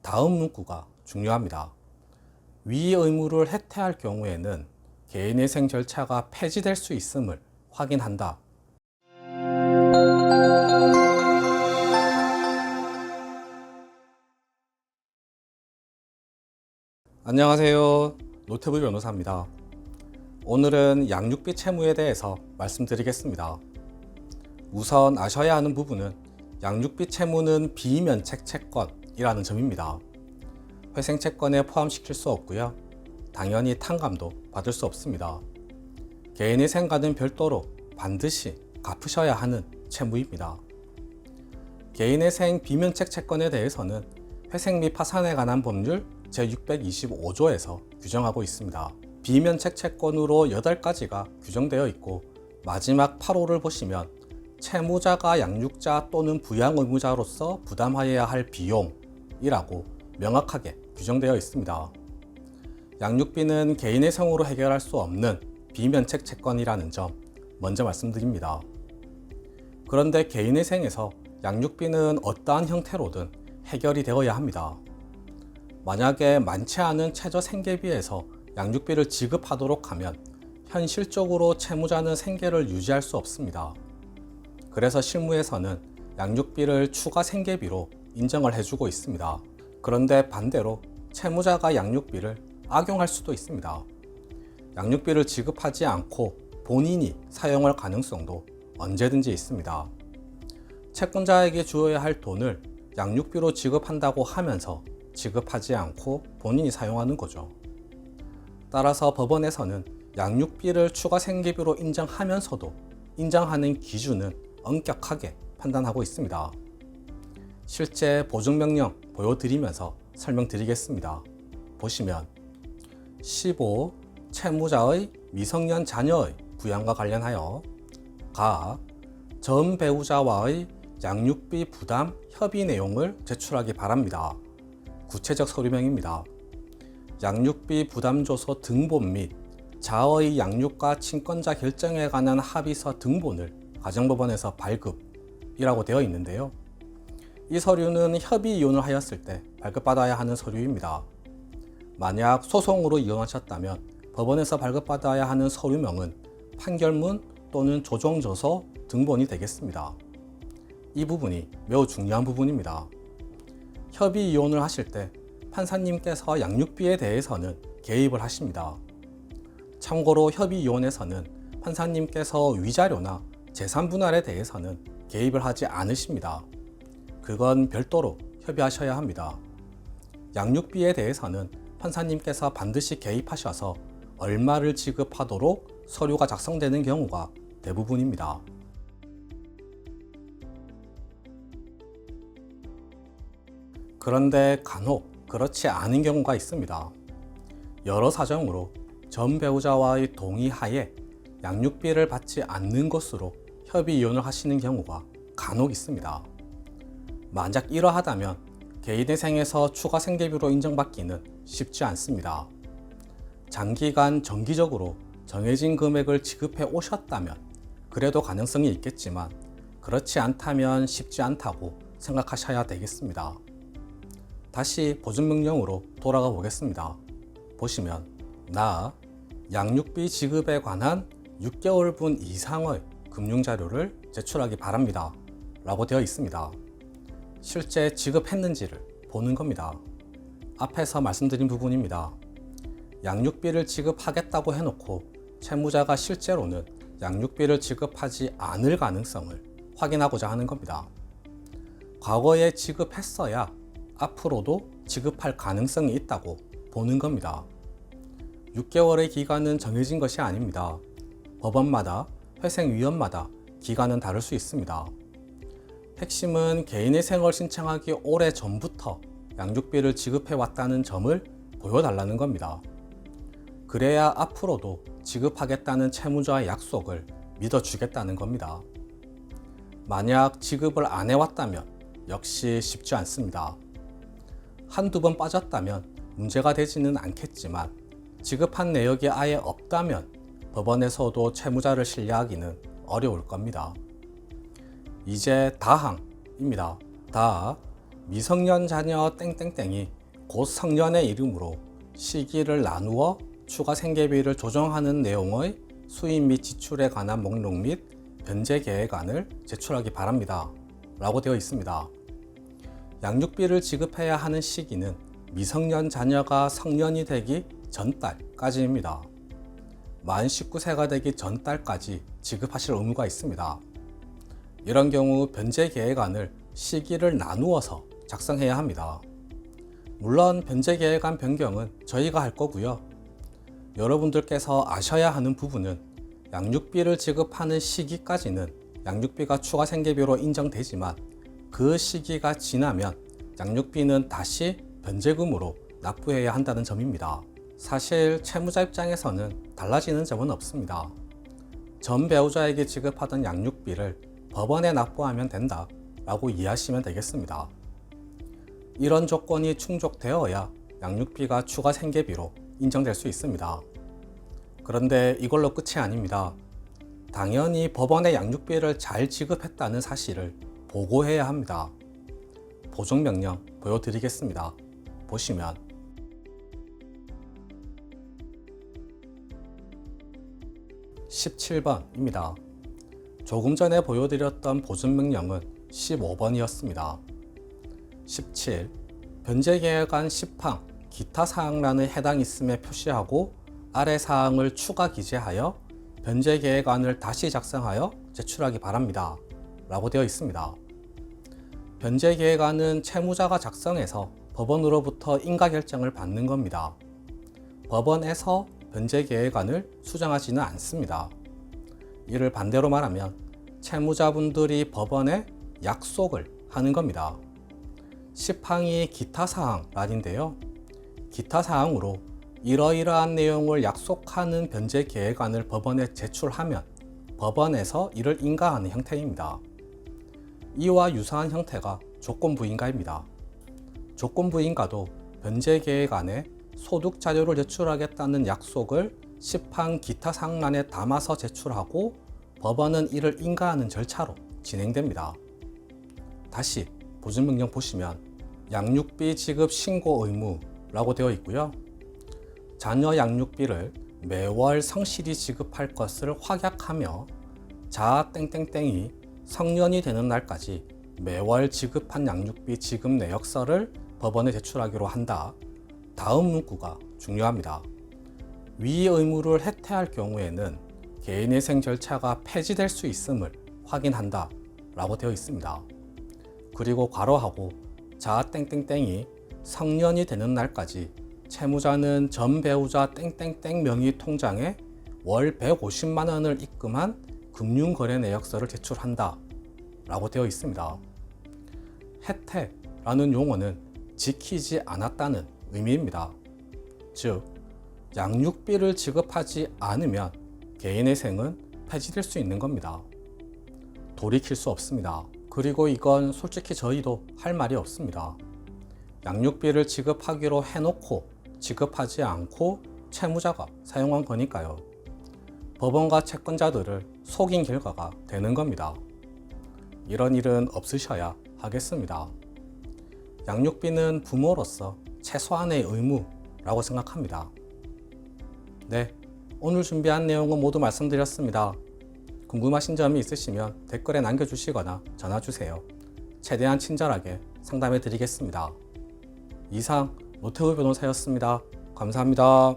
다음 문구가 중요합니다. 위 의무를 해태할 경우에는 개인회생 절차가 폐지될 수 있음을 확인한다. 안녕하세요. 노태부 변호사입니다. 오늘은 양육비 채무에 대해서 말씀드리겠습니다. 우선 아셔야 하는 부분은 양육비 채무는 비면책 채권이라는 점입니다. 회생 채권에 포함시킬 수 없고요. 당연히 탕감도 받을 수 없습니다. 개인회생과는 별도로 반드시 갚으셔야 하는 채무입니다. 개인회생 비면책 채권에 대해서는 회생 및 파산에 관한 법률 제625조에서 규정하고 있습니다. 비면책 채권으로 8가지가 규정되어 있고 마지막 8호를 보시면 채무자가 양육자 또는 부양 의무자로서 부담하여야 할 비용이라고 명확하게 규정되어 있습니다. 양육비는 개인회생으로 해결할 수 없는 비면책 채권이라는 점 먼저 말씀드립니다. 그런데 개인회생에서 양육비는 어떠한 형태로든 해결이 되어야 합니다. 만약에 많지 않은 최저 생계비에서 양육비를 지급하도록 하면 현실적으로 채무자는 생계를 유지할 수 없습니다. 그래서 실무에서는 양육비를 추가 생계비로 인정을 해주고 있습니다. 그런데 반대로 채무자가 양육비를 악용할 수도 있습니다. 양육비를 지급하지 않고 본인이 사용할 가능성도 언제든지 있습니다. 채권자에게 주어야 할 돈을 양육비로 지급한다고 하면서 지급하지 않고 본인이 사용하는 거죠. 따라서 법원에서는 양육비를 추가 생계비로 인정하면서도 인정하는 기준은 엄격하게 판단하고 있습니다. 실제 보증명령 보여드리면서 설명드리겠습니다. 보시면 15. 채무자의 미성년 자녀의 부양과 관련하여 가. 전 배우자와의 양육비 부담 협의 내용을 제출하기 바랍니다. 구체적 서류명입니다. 양육비 부담조서 등본 및 자의 양육과 친권자 결정에 관한 합의서 등본을 가정법원에서 발급이라고 되어 있는데요. 이 서류는 협의 이혼을 하였을 때 발급받아야 하는 서류입니다. 만약 소송으로 이혼하셨다면 법원에서 발급받아야 하는 서류명은 판결문 또는 조정조서 등본이 되겠습니다. 이 부분이 매우 중요한 부분입니다. 협의 이혼을 하실 때 판사님께서 양육비에 대해서는 개입을 하십니다. 참고로 협의 이혼에서는 판사님께서 위자료나 재산 분할에 대해서는 개입을 하지 않으십니다. 그건 별도로 협의하셔야 합니다. 양육비에 대해서는 판사님께서 반드시 개입하셔서 얼마를 지급하도록 서류가 작성되는 경우가 대부분입니다. 그런데 간혹 그렇지 않은 경우가 있습니다. 여러 사정으로 전 배우자와의 동의하에 양육비를 받지 않는 것으로 협의 이혼을 하시는 경우가 간혹 있습니다. 만약 이러하다면 개인회생에서 추가 생계비로 인정받기는 쉽지 않습니다. 장기간 정기적으로 정해진 금액을 지급해 오셨다면 그래도 가능성이 있겠지만 그렇지 않다면 쉽지 않다고 생각하셔야 되겠습니다. 다시 보증명령으로 돌아가 보겠습니다. 보시면 나 양육비 지급에 관한 6개월분 이상의 금융자료를 제출하기 바랍니다 라고 되어 있습니다. 실제 지급했는지를 보는 겁니다. 앞에서 말씀드린 부분입니다. 양육비를 지급하겠다고 해놓고 채무자가 실제로는 양육비를 지급하지 않을 가능성을 확인하고자 하는 겁니다. 과거에 지급했어야 앞으로도 지급할 가능성이 있다고 보는 겁니다. 6개월의 기간은 정해진 것이 아닙니다. 법원마다, 회생위원마다 기간은 다를 수 있습니다. 핵심은 개인회생을 신청하기 오래전부터 양육비를 지급해 왔다는 점을 보여달라는 겁니다. 그래야 앞으로도 지급하겠다는 채무자의 약속을 믿어주겠다는 겁니다. 만약 지급을 안 해왔다면 역시 쉽지 않습니다. 한두 번 빠졌다면 문제가 되지는 않겠지만 지급한 내역이 아예 없다면 법원에서도 채무자를 신뢰하기는 어려울 겁니다. 이제 다항입니다. 다 미성년 자녀 땡땡땡이 곧 성년의 이름으로 시기를 나누어 추가 생계비를 조정하는 내용의 수입 및 지출에 관한 목록 및 변제 계획안을 제출하기 바랍니다. 라고 되어 있습니다. 양육비를 지급해야 하는 시기는 미성년 자녀가 성년이 되기 전달까지입니다. 만 19세가 되기 전달까지 지급하실 의무가 있습니다. 이런 경우 변제 계획안을 시기를 나누어서 작성해야 합니다. 물론 변제 계획안 변경은 저희가 할 거고요. 여러분들께서 아셔야 하는 부분은 양육비를 지급하는 시기까지는 양육비가 추가 생계비로 인정되지만 그 시기가 지나면 양육비는 다시 변제금으로 납부해야 한다는 점입니다. 사실 채무자 입장에서는 달라지는 점은 없습니다. 전 배우자에게 지급하던 양육비를 법원에 납부하면 된다 라고 이해하시면 되겠습니다. 이런 조건이 충족되어야 양육비가 추가 생계비로 인정될 수 있습니다. 그런데 이걸로 끝이 아닙니다. 당연히 법원에 양육비를 잘 지급했다는 사실을 보고해야 합니다. 보증명령 보여드리겠습니다. 보시면 17번입니다. 조금 전에 보여드렸던 보증명령은 15번이었습니다. 17. 변제계획안 10항 기타 사항란에 해당 있음에 표시하고 아래 사항을 추가 기재하여 변제계획안을 다시 작성하여 제출하기 바랍니다. 라고 되어 있습니다. 변제계획안은 채무자가 작성해서 법원으로부터 인가결정을 받는 겁니다. 법원에서 변제계획안을 수정하지는 않습니다. 이를 반대로 말하면 채무자분들이 법원에 약속을 하는 겁니다. 10항이 기타 사항란인데요. 기타 사항으로 이러이러한 내용을 약속하는 변제계획안을 법원에 제출하면 법원에서 이를 인가하는 형태입니다. 이와 유사한 형태가 조건부인가입니다. 조건부인가도 변제계획안에 소득자료를 제출하겠다는 약속을 10항 기타 사항란에 담아서 제출하고 법원은 이를 인가하는 절차로 진행됩니다. 다시 보증명령 보시면 양육비 지급 신고 의무라고 되어 있고요. 자녀 양육비를 매월 성실히 지급할 것을 확약하며 자 땡땡땡이 성년이 되는 날까지 매월 지급한 양육비 지급 내역서를 법원에 제출하기로 한다. 다음 문구가 중요합니다. 위 의무를 해태할 경우에는 개인회생 절차가 폐지될 수 있음을 확인한다 라고 되어 있습니다. 그리고 괄호하고 자 땡땡땡이 성년이 되는 날까지 채무자는 전 배우자 땡땡땡 명의 통장에 월 150만 원을 입금한 금융거래 내역서를 제출한다 라고 되어 있습니다. 해태라는 용어는 지키지 않았다는 의미입니다. 즉, 양육비를 지급하지 않으면 개인회생은 폐지될 수 있는 겁니다. 돌이킬 수 없습니다. 그리고 이건 솔직히 저희도 할 말이 없습니다. 양육비를 지급하기로 해놓고 지급하지 않고 채무자가 사용한 거니까요. 법원과 채권자들을 속인 결과가 되는 겁니다. 이런 일은 없으셔야 하겠습니다. 양육비는 부모로서 최소한의 의무라고 생각합니다. 네, 오늘 준비한 내용은 모두 말씀드렸습니다. 궁금하신 점이 있으시면 댓글에 남겨주시거나 전화주세요. 최대한 친절하게 상담해 드리겠습니다. 이상 노태우 변호사였습니다. 감사합니다.